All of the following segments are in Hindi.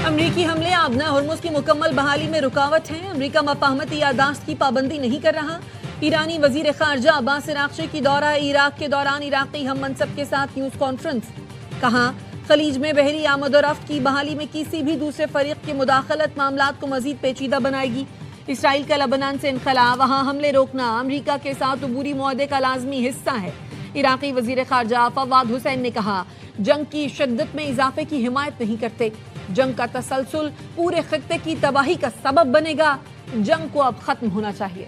अमरीकी हमले आबना हुर्मुज़ की मुकम्मल बहाली में रुकावट है। अमरीका मफाहमती यादाश्त की पाबंदी नहीं कर रहा। ईरानी वजीर खारजा अब्बास अराग़ची की दौरा इराक के दौरान इराकी हम मनसब के साथ न्यूज़ कॉन्फ्रेंस। कहा खलीज में बहरी आमद और रफ्त की बहाली में किसी भी दूसरे फरीक की मुदाखलत मामलात को मजीद पेचीदा बनाएगी। इसराइल का लबनान से इनखला, वहाँ हमले रोकना अमरीका के साथ अबूरी मुआहदे का लाजमी हिस्सा है। इराकी वजीर खारजा फवाद हुसैन ने कहा जंग की शिद्दत में इजाफे की हिमायत नहीं करते। जंग का तसलसल पूरे खित्ते की तबाही का सबब बनेगा। जंग को अब खत्म होना चाहिए।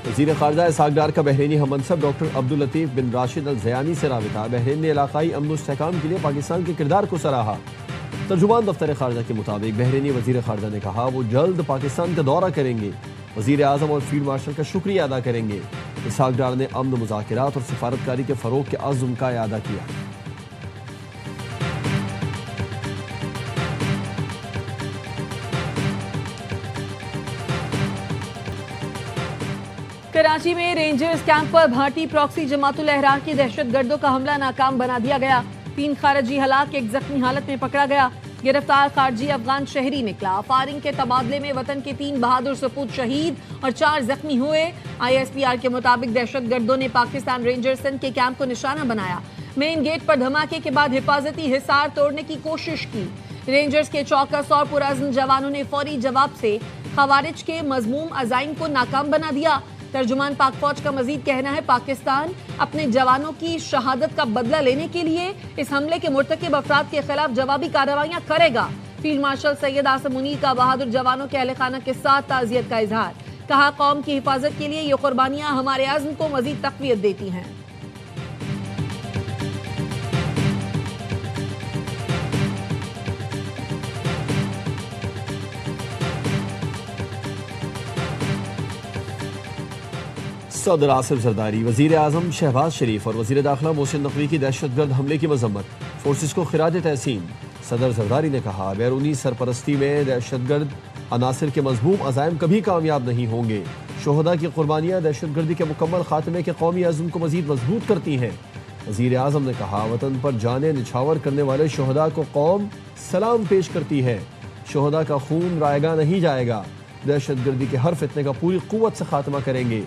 वज़ीर ख़ारजा इसहाक़ डार का बहरीनी हम मनसब डॉक्टर अब्दुल लतीफ़ बिन राशिद अल ज़यानी से राबिता। बहरीन ने इलाक़ाई अमन इस्तेहकाम के लिए पाकिस्तान के किरदार को सराहा। तर्जुमान दफ्तर ख़ारजा के मुताबिक बहरीनी वज़ीर ख़ारजा ने कहा वो जल्द पाकिस्तान का दौरा करेंगे। वज़ीर आज़म और फील्ड मार्शल का शुक्रिया अदा करेंगे। इसहाक़ डार ने अमन मुज़ाकरात और सिफारतकारी के फ़रोग़ के अज़्म का अदा किया। कराची में रेंजर्स कैंप पर भारतीय प्रॉक्सी जमातुल अहरार की दहशतगर्दों का हमला नाकाम बना दिया गया। 3 खारजी हलाक, 1 जख्मी हालत में पकड़ा गया। गिरफ्तार खारजी अफगान शहरी निकला। फायरिंग के तबादले में वतन के 3 बहादुर सपूत शहीद और 4 जख्मी हुए। ISPR के मुताबिक दहशतगर्दों ने पाकिस्तान रेंजर्स के कैंप को निशाना बनाया। मेन गेट पर धमाके के बाद हिफाजती हिसार तोड़ने की कोशिश की। रेंजर्स के चौकस और पुरअज़्म जवानों ने फौरी जवाब से खवारिज के मज़मूम अज़ाइम को नाकाम बना दिया। तर्जुमान पाक फौज का मजीद कहना है पाकिस्तान अपने जवानों की शहादत का बदला लेने के लिए इस हमले के मुर्तकिब अफराद के खिलाफ जवाबी कार्रवाइयां करेगा। फील्ड मार्शल सैयद आसिम मुनीर का बहादुर जवानों के अहले खाना के साथ ताज़ियत का इजहार। कहा कौम की हिफाजत के लिए ये कुर्बानियां हमारे अज़्म को मजीद तक़वियत देती हैं। सदर आसिफ जरदारी, वज़ीर आज़म शहबाज शरीफ और वज़ीर दाखिला मोहसिन नकवी की दहशतगर्द हमले की मजम्मत। फोर्सेस को खिराज तहसीन। सदर जरदारी ने कहा बैरूनी सरपरस्ती में दहशतगर्द अनासिर के मज़मूम अज़ाइम कभी कामयाब नहीं होंगे। शोहदा की कुर्बानियाँ दहशतगर्दी के मुकम्मल खात्मे के कौमी अज़्म को मज़ीद मजबूत करती हैं। वज़ीर आज़म ने कहा वतन पर जाने निछावर करने वाले शोहदा को कौम सलाम पेश करती है। शोहदा का खून रायगा नहीं जाएगा। दहशतगर्दी के हर फितने का पूरी क़ुव्वत से खात्मा करेंगे।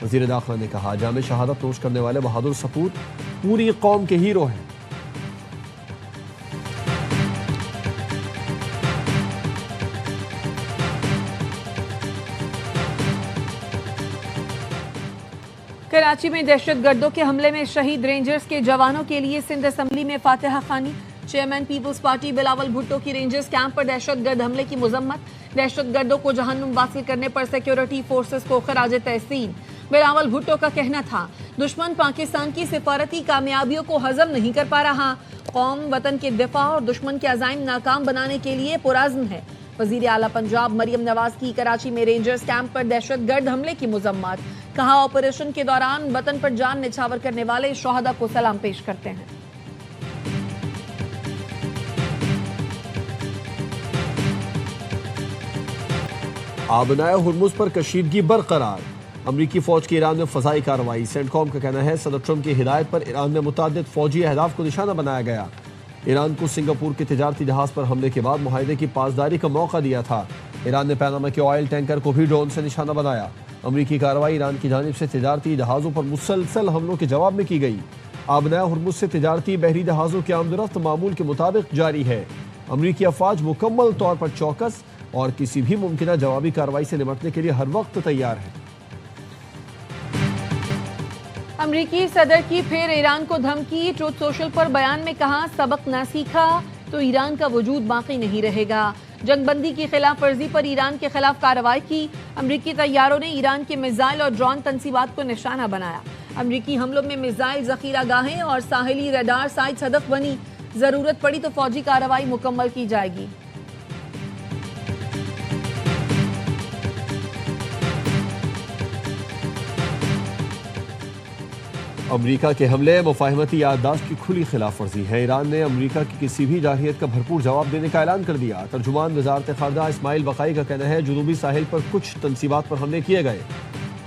वज़ीर दाखिला ने कहा जामे शहादत नोश करने वाले बहादुर सपूत पूरी कौम के हीरो हैं। कराची में दहशतगर्दों के हमले में शहीद रेंजर्स के जवानों के लिए सिंध असम्बली में फातिहा खानी। Chairman Peoples Party Bilawal Bhutto की रेंजर्स कैंप पर दहशतगर्द हमले की मजम्मत। दहशतगर्दों को जहन्नुम वासिल करने पर सिक्योरिटी फोर्सेस को खराज तहसीन। बिलावल भुट्टो का कहना था दुश्मन पाकिस्तान की सिफारती कामयाबियों को हजम नहीं कर पा रहा। कौम वतन के दिफा और दुश्मन के अज़ाइम नाकाम बनाने के लिए पुरअज़्म है। वज़ीर आला पंजाब मरियम नवाज की कराची में रेंजर्स कैंप पर दहशतगर्द हमले की मजम्मत। कहा ऑपरेशन के दौरान वतन पर जान निछावर करने वाले शोहदा को सलाम पेश करते हैं। आबनाए हुर्मुज़ पर कशीदगी बरकरार। अमरीकी फौज की ईरान में फ़ज़ाई कार्रवाई। सेंटकॉम का कहना है सदर ट्रंप की हिदायत पर ईरान में मुतअद्दिद फौजी अहदाफ को निशाना बनाया गया। ईरान को सिंगापुर के तिजारती जहाज पर हमले के बाद मुआहदे की पासदारी का मौका दिया था। ईरान ने पैनामा के ऑयल टैंकर को भी ड्रोन से निशाना बनाया। अमरीकी कार्रवाई ईरान की जानिब से तिजारती जहाज़ों पर मुसलसल हमलों के जवाब में की गई। आबनाए हुर्मुज़ से तिजारती बहरी जहाज़ों की आमदरफ्त मामूल के मुताबिक जारी है। अमरीकी अफवाज मुकम्मल तौर पर चौकस और किसी भी मुमकिन जवाबी कार्रवाई से निपटने के लिए हर वक्त तैयार है। अमरीकी सदर की फिर ईरान को धमकी। ट्रूथ सोशल पर बयान में कहा सबक ना सीखा तो ईरान का वजूद बाकी नहीं रहेगा। जंगबंदी की खिलाफ वर्जी पर ईरान के खिलाफ कार्रवाई की। अमरीकी तैयारों ने ईरान के मिसाइल और ड्रोन तंसीबात को निशाना बनाया। अमरीकी हमलों में मिसाइल जखीरा गाहें और साहिली रडार साइट्स हदफ बनी। जरूरत पड़ी तो फौजी कार्रवाई मुकम्मल की जाएगी। अमरीका के हमले मुफाहमती याददाश्त की खुली खिलाफ वर्जी है। ईरान ने अमरीका की किसी भी जारहियत का भरपूर जवाब देने का ऐलान कर दिया। तर्जुमान वजारत खारजा इस्माइल बकाई का कहना है जुनूबी साहिल पर कुछ तनसीबात पर हमले किए गए।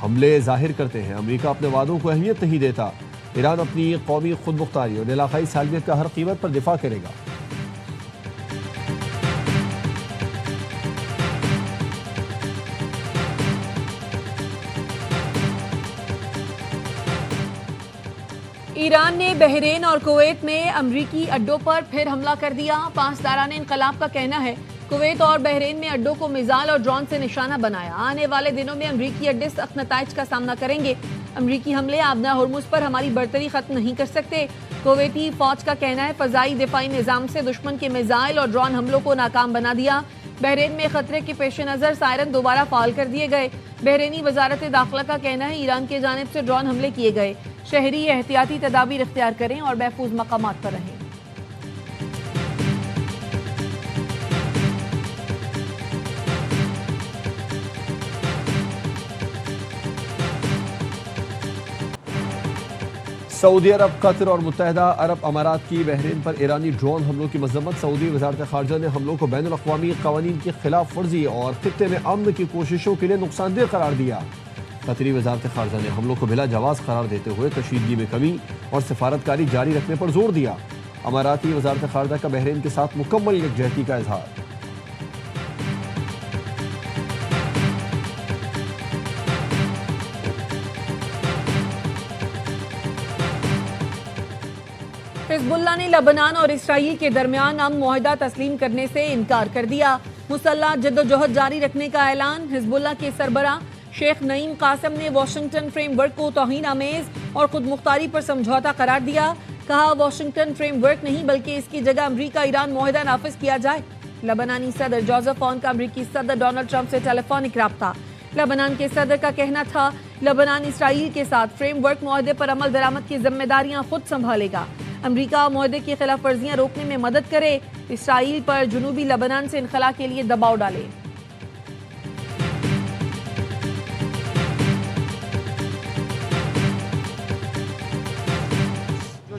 हमले जाहिर करते हैं अमेरिका अपने वादों को अहमियत नहीं देता। ईरान अपनी कौमी खुद मुख्तारी और इलाकाई सालमियत का हर कीमत पर दिफा करेगा। ईरान ने बहरीन और कुवैत में अमरीकी अड्डों पर फिर हमला कर दिया। पासदाराने इनकलाब का कहना है कुवैत और बहरीन में अड्डों को मिसाइल और ड्रोन से निशाना बनाया। आने वाले दिनों में अमरीकी अड्डे सख्त नताइज का सामना करेंगे। अमरीकी हमले आबना हुर्मुज पर हमारी बर्तरी खत्म नहीं कर सकते। कुवैती फौज का कहना है फजाई दिफाई निजाम से दुश्मन के मिसाइल और ड्रोन हमलों को नाकाम बना दिया। बहरीन में खतरे के पेश नजर सायरन दोबारा फाल कर दिए गए। बहरीनी वजारत दाखिला का कहना है ईरान की जानिब से ड्रोन हमले किए गए। शहरी एहतियाती तदाबीर इख्तियार करें और महफूज मकामात पर रहें। सऊदी अरब, कतर और मुत्तहदा अरब अमारात की बहरीन पर ईरानी ड्रोन हमलों की मजम्मत। सऊदी वजारत खारजा ने हमलों को बैनुल अक़वामी क़वानीन की खिलाफ वर्जी और खित्ते में अमन की कोशिशों के लिए नुकसानदेह करार दिया। कतरी वजारत खारजा ने हमलों को बिला जवाज करार देते हुए कशीदगी में कमी और सिफारतकारी जारी रखने पर जोर दिया। अमाराती वजारत खारजा का बहरीन के साथ मुकम्मल यकजहती का इजहार। हिजबुल्लाह ने लबनान और इसराइल के दरमियान अमन मुआहदा तस्लीम करने से इनकार कर दिया। मुसल्लह जद्दोजहद जारी रखने का ऐलान। हिजबुल्लाह के सरबराह शेख नईम कासिम ने वाशिंगटन फ्रेमवर्क को तौहीन आमेज और खुद मुख्तारी पर समझौता करार दिया। कहा वाशिंगटन फ्रेमवर्क नहीं बल्कि इसकी जगह अमरीका ईरान मुआहदा नाफिज किया जाए। लबनानी सदर जोसेफ ऑन का अमरीकी सदर डोनाल्ड ट्रंप से टेलीफोनिक राब्ता। लबनान के सदर का कहना था लबनान इसराइल के साथ फ्रेमवर्क मुआहदे पर अमल दरामद की जिम्मेदारियां खुद संभालेगा। अमरीका मुआहदे की खिलाफ वर्जियां रोकने में मदद करे। इसराइल पर जुनूबी लबनान से इनखला के लिए दबाव डाले।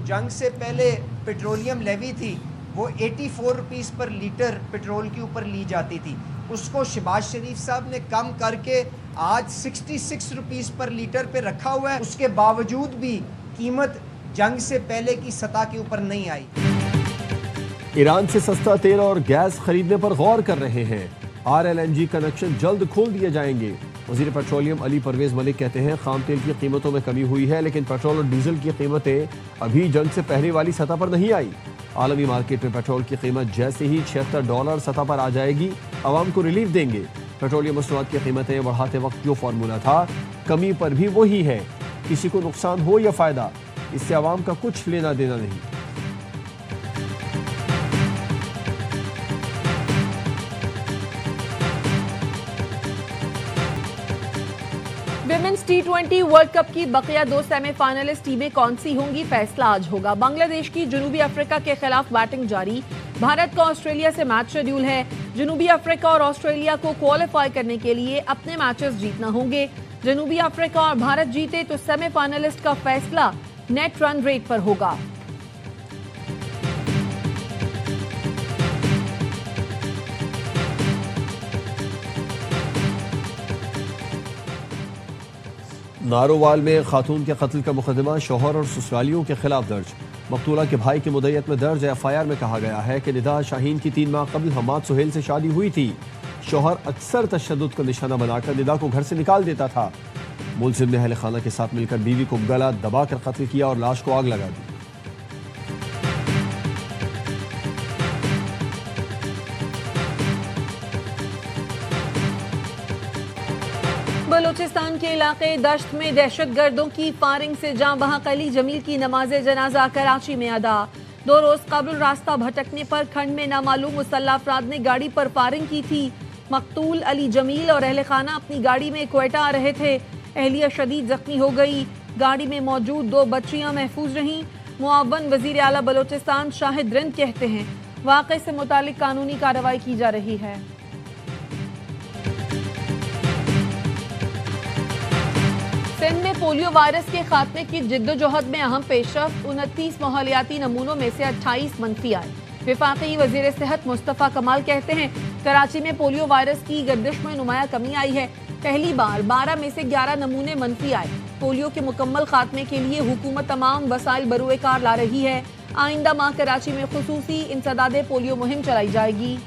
जंग से पहले पेट्रोलियम लेवी थी वो 84 रुपीस पर लीटर पेट्रोल के ऊपर ली जाती थी, उसको शहबाज शरीफ साहब ने कम करके आज 66 रुपीस पर लीटर पे रखा हुआ है। उसके बावजूद भी कीमत जंग से पहले की सतह के ऊपर नहीं आई। ईरान से सस्ता तेल और गैस खरीदने पर गौर कर रहे हैं। RLNG कनेक्शन जल्द खोल दिए जाएंगे। वज़ीर पेट्रोलियम अली परवेज मलिक कहते हैं खाम तेल की कीमतों में कमी हुई है लेकिन पेट्रोल और डीजल की कीमतें अभी जंग से पहले वाली सतह पर नहीं आई। आलमी मार्केट में पेट्रोल की कीमत जैसे ही $76 सतह पर आ जाएगी आवाम को रिलीफ देंगे। पेट्रोलियम मसनूआत की कीमतें बढ़ाते वक्त जो फार्मूला था कमी पर भी वही है। किसी को नुकसान हो या फायदा इससे आवाम का कुछ लेना देना नहीं। विमेंस T20 वर्ल्ड कप की बकिया 2 सेमीफाइनलिस्ट टीमें कौन सी होंगी, फैसला आज होगा। बांग्लादेश की जनूबी अफ्रीका के खिलाफ बैटिंग जारी। भारत का ऑस्ट्रेलिया से मैच शेड्यूल है। जनूबी अफ्रीका और ऑस्ट्रेलिया को क्वालिफाई करने के लिए अपने मैचेस जीतना होंगे। जनूबी अफ्रीका और भारत जीते तो सेमीफाइनलिस्ट का फैसला नेट रन रेट पर होगा। नारोवाल में खातून के कत्ल का मुकदमा शौहर और ससुरालियों के खिलाफ दर्ज। मकतूला के भाई की मुद्दत में दर्ज FIR में कहा गया है कि निदा शाहीन की 3 माह कबल हमाद सुहेल से शादी हुई थी। शौहर अक्सर तशद्दुद का निशाना बनाकर निदा को घर से निकाल देता था। मुलजिम ने अहले खाना के साथ मिलकर बीवी को गला दबाकर कत्ल किया और लाश को आग लगा दी। बलूचिस्तान के इलाके दश्त में दहशतगर्दों की फायरिंग से जां बहक अली जमील की नमाज जनाजा कराची में अदा। 2 रोज कबल रास्ता भटकने पर खंड में नामालूम मुसल्लह अफराद ने गाड़ी पर फायरिंग की थी। मकतूल अली जमील और अहले खाना अपनी गाड़ी में क्वेटा आ रहे थे। अहलिया शदीद जख्मी हो गई। गाड़ी में मौजूद 2 बच्चियां महफूज रहीं। मुआवन वजीर आला बलूचिस्तान शाहिद रिंद कहते हैं वाक़े से मुतालिक कानूनी कार्रवाई की जा रही है। सिंध में पोलियो वायरस के खात्मे की जिद्दोजहद में अहम पेशरफ्त। 29 माहौलियाती नमूनों में से 28 मनफी आए। वफाकी वजीर सेहत मुस्तफ़ा कमाल कहते हैं कराची में पोलियो वायरस की गर्दिश में नुमाया कमी आई है। पहली बार 12 में से 11 नमूने मनफी आए। पोलियो के मुकम्मल खात्मे के लिए हुकूमत तमाम वसाइल बरूए कार ला रही है। आइंदा माह कराची में खुसूसी इंसदादे पोलियो मुहिम चलाई जाएगी।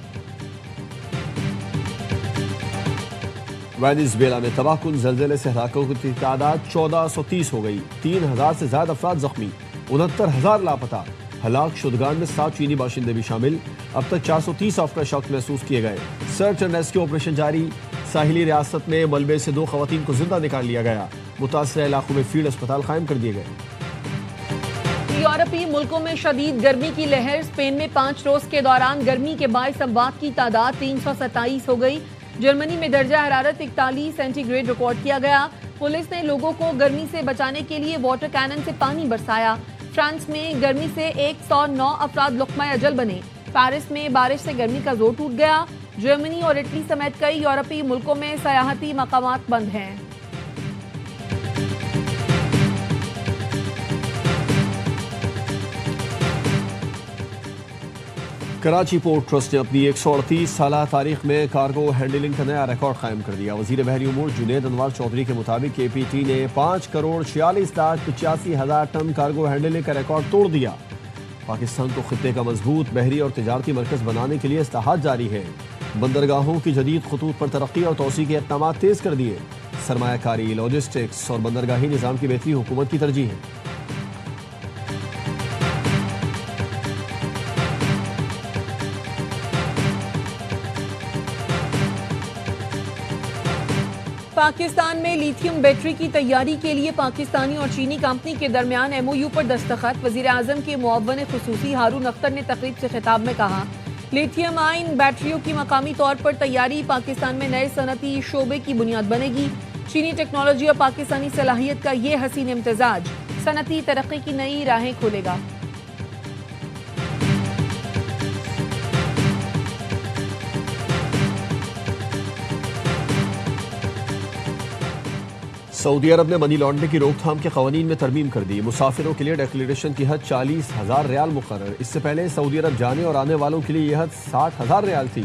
वेनेजुएला में तबाहकुन ज़लज़ले से हलाकों की तादाद 1430 हो गई। 3000 से ज्यादा अफराद जख्मी, 69,000 लापता। हलाक शुदगान में 7 चीनी बाशिंदे भी शामिल। अब तक 430 आफ्टर शॉक महसूस किए गए। सर्च एंड रेस्क्यू ऑपरेशन जारी। साहिली रियासत में मलबे से 2 खवातीन को जिंदा निकाल लिया गया। मुतासर इलाकों में फील्ड अस्पताल कायम कर दिए गए। यूरोपीय मुल्कों में शदीद गर्मी की लहर। स्पेन में 5 रोज के दौरान गर्मी के बाइस अमवात की तादाद 327 हो गई। जर्मनी में दर्जा हरारत 41 सेंटीग्रेड रिकॉर्ड किया गया। पुलिस ने लोगों को गर्मी से बचाने के लिए वाटर कैनन से पानी बरसाया। फ्रांस में गर्मी से 109 अफराद लुक़मा अजल बने। पेरिस में बारिश से गर्मी का जोर टूट गया। जर्मनी और इटली समेत कई यूरोपीय मुल्कों में सयाहती मकामात बंद हैं। कराची पोर्ट ट्रस्ट ने अपनी 138 साला तारीख में कार्गो हैंडलिंग का नया रिकॉर्ड कायम कर दिया। वजीर बहरी उमूर जुनेद अनवर चौधरी के मुताबिक KPT ने 5,46,85,000 टन कार्गो हैंडलिंग का रिकॉर्ड तोड़ दिया। पाकिस्तान को खित्ते का मजबूत बहरी और तिजारती मरकज बनाने के लिए इस्लाहात जारी है। बंदरगाहों की जदीद खतूत पर तरक्की और तोसी के इक़दाम तेज कर दिए। सरमायाकारी, लॉजिस्टिक्स और बंदरगाही निज़ाम की बेहतरी हुकूमत की तरजीह है। पाकिस्तान में लिथियम बैटरी की तैयारी के लिए पाकिस्तानी और चीनी कंपनी के दरमियान MOU पर दस्तखत। वजीर आजम के मुअव्वन खुसूसी हारून अख्तर ने तकरीब से खिताब में कहा, लिथियम आयन बैटरियों की मकामी तौर पर तैयारी पाकिस्तान में नए सनती शोबे की बुनियाद बनेगी। चीनी टेक्नोलॉजी और पाकिस्तानी सलाहियत का ये हसीन इम्तिजाज सनती तरक्की की नई राहें खोलेगा। सऊदी अरब ने मनी लॉन्ड्रिंग की रोकथाम के कवानीन में तरमीम कर दी। मुसाफिरों के लिए डिक्लेरेशन की हद 40,000 रियाल मुकर्रर। इससे पहले सऊदी अरब जाने और आने वालों के लिए यह हद 60,000 रियाल थी।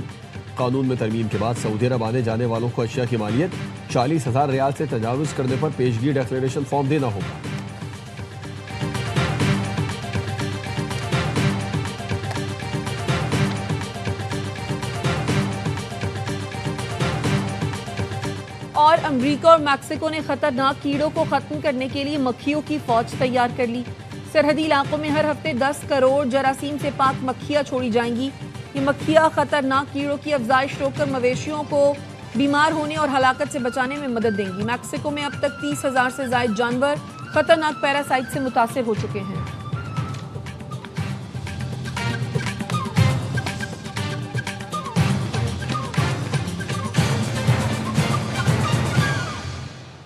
कानून में तरमीम के बाद सऊदी अरब आने जाने वालों को अशिया की मालियत 40,000 रियाल से तजावुज़ करने पर पेशगी डिक्लेरेशन फॉर्म देना होगा। और अमेरिका और मैक्सिको ने खतरनाक कीड़ों को खत्म करने के लिए मक्खियों की फौज तैयार कर ली। सरहदी इलाकों में हर हफ्ते 10 करोड़ जरासीम से पाक मक्खियां छोड़ी जाएंगी। ये मक्खियां खतरनाक कीड़ों की अफजाइश रोककर मवेशियों को बीमार होने और हलाकत से बचाने में मदद देंगी। मैक्सिको में अब तक 30,000 से ज्यादा जानवर खतरनाक पैरासाइट से मुतासिर हो चुके हैं।